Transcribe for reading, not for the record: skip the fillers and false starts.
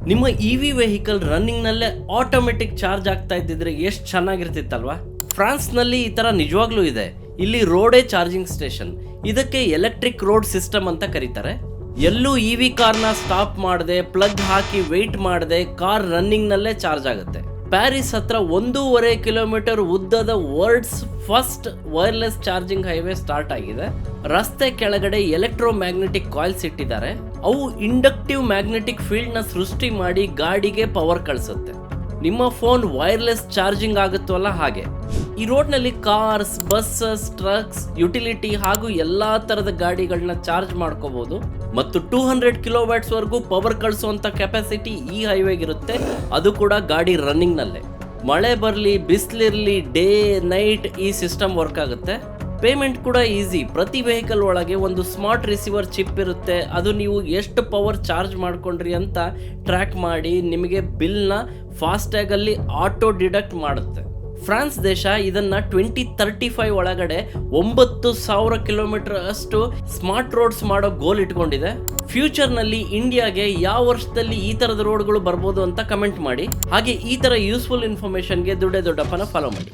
ನಿಮ್ಮ EV vehicle running ನಲ್ಲೇ automatic charge ಆಗ್ತಾ ಇದ್ದಿದ್ರೆ ಎಷ್ಟು ಚೆನ್ನಾಗಿರ್ತಿತ್ತಲ್ವಾ. ಫ್ರಾನ್ಸ್ ನಲ್ಲಿ ಈ ತರ ನಿಜವಾಗ್ಲೂ ಇದೆ. ಇಲ್ಲಿ ರೋಡೇ ಚಾರ್ಜಿಂಗ್ ಸ್ಟೇಷನ್. ಇದಕ್ಕೆ ಎಲೆಕ್ಟ್ರಿಕ್ ರೋಡ್ ಸಿಸ್ಟಮ್ ಅಂತ ಕರೀತಾರೆ. ಎಲ್ಲೂ ಇವಿ ಕಾರ್ನ ಸ್ಟಾಪ್ ಮಾಡದೆ ಪ್ಲಗ್ ಹಾಕಿ ವೆಯ್ಟ್ ಮಾಡದೆ ಕಾರ್ ರನ್ನಿಂಗ್ ನಲ್ಲೇ ಚಾರ್ಜ್ ಆಗುತ್ತೆ. ಪ್ಯಾರಿಸ್ ಹತ್ರ 1.5 ಕಿಲೋಮೀಟರ್ ಉದ್ದದ world's first wireless charging highway start ಆಗಿದೆ. ರಸ್ತೆ ಕೆಳಗಡೆ ಎಲೆಕ್ಟ್ರೋ ಮ್ಯಾಗ್ನೆಟಿಕ್ ಕಾಯಿಲ್ಸ್ ಇಟ್ಟಿದ್ದಾರೆ. ಅವು ಇಂಡಕ್ಟಿವ್ ಮ್ಯಾಗ್ನೆಟಿಕ್ ಫೀಲ್ಡ್ ನ ಸೃಷ್ಟಿ ಮಾಡಿ ಗಾಡಿಗೆ ಪವರ್ ಕಳಿಸುತ್ತೆ. ನಿಮ್ಮ ಫೋನ್ ವೈರ್ಲೆಸ್ ಚಾರ್ಜಿಂಗ್ ಆಗುತ್ತಲ್ಲ ಹಾಗೆ. ಈ ರೋಡ್ ನಲ್ಲಿ ಕಾರ್ಸ್, ಬಸ್ಸಸ್, ಟ್ರಕ್ಸ್, ಯುಟಿಲಿಟಿ ಹಾಗೂ ಎಲ್ಲಾ ತರದ ಗಾಡಿಗಳನ್ನ ಚಾರ್ಜ್ ಮಾಡ್ಕೋಬಹುದು. ಮತ್ತು 200 ಕಿಲೋವ್ಯಾಟ್ಸ್ ವರೆಗೂ ಪವರ್ ಕಳಿಸುವಂತ ಕೆಪಾಸಿಟಿ ಈ ಹೈವೇಗಿರುತ್ತೆ. ಅದು ಕೂಡ ಗಾಡಿ ರನ್ನಿಂಗ್ ನಲ್ಲೇ. ಮಳೆ ಬರಲಿ, ಬಿಸಿಲಿರಲಿ, ಡೇ ನೈಟ್ ಈ ಸಿಸ್ಟಮ್ ವರ್ಕ್ ಆಗುತ್ತೆ. ಪೇಮೆಂಟ್ ಕೂಡ ಈಸಿ. ಪ್ರತಿ ವೆಹಿಕಲ್ ಒಳಗೆ ಒಂದು ಸ್ಮಾರ್ಟ್ ರಿಸೀವರ್ ಚಿಪ್ ಇರುತ್ತೆ. ಅದು ನೀವು ಎಷ್ಟು ಪವರ್ ಚಾರ್ಜ್ ಮಾಡ್ಕೊಂಡ್ರಿ ಅಂತ ಟ್ರ್ಯಾಕ್ ಮಾಡಿ ನಿಮಗೆ ಬಿಲ್ನ ಫಾಸ್ಟ್ಯಾಗ್ ಅಲ್ಲಿ ಆಟೋ ಡಿಡಕ್ಟ್ ಮಾಡುತ್ತೆ. ಫ್ರಾನ್ಸ್ ದೇಶ ಇದನ್ನ 2035 ಒಳಗಡೆ 9,000 ಕಿಲೋಮೀಟರ್ ಅಷ್ಟು ಸ್ಮಾರ್ಟ್ ರೋಡ್ಸ್ ಮಾಡೋ ಗೋಲ್ ಇಟ್ಕೊಂಡಿದೆ. ಫ್ಯೂಚರ್ ನಲ್ಲಿ ಇಂಡಿಯಾಗೆ ಯಾವ ವರ್ಷದಲ್ಲಿ ಈ ತರದ ರೋಡ್ಗಳು ಬರ್ಬೋದು ಅಂತ ಕಮೆಂಟ್ ಮಾಡಿ. ಹಾಗೆ ಈ ತರ ಯೂಸ್ಫುಲ್ ಇನ್ಫಾರ್ಮೇಶನ್ಗೆ ದುಡ್ಡೇ ದೊಡ್ಡಪ್ಪನ ಫಾಲೋ ಮಾಡಿ.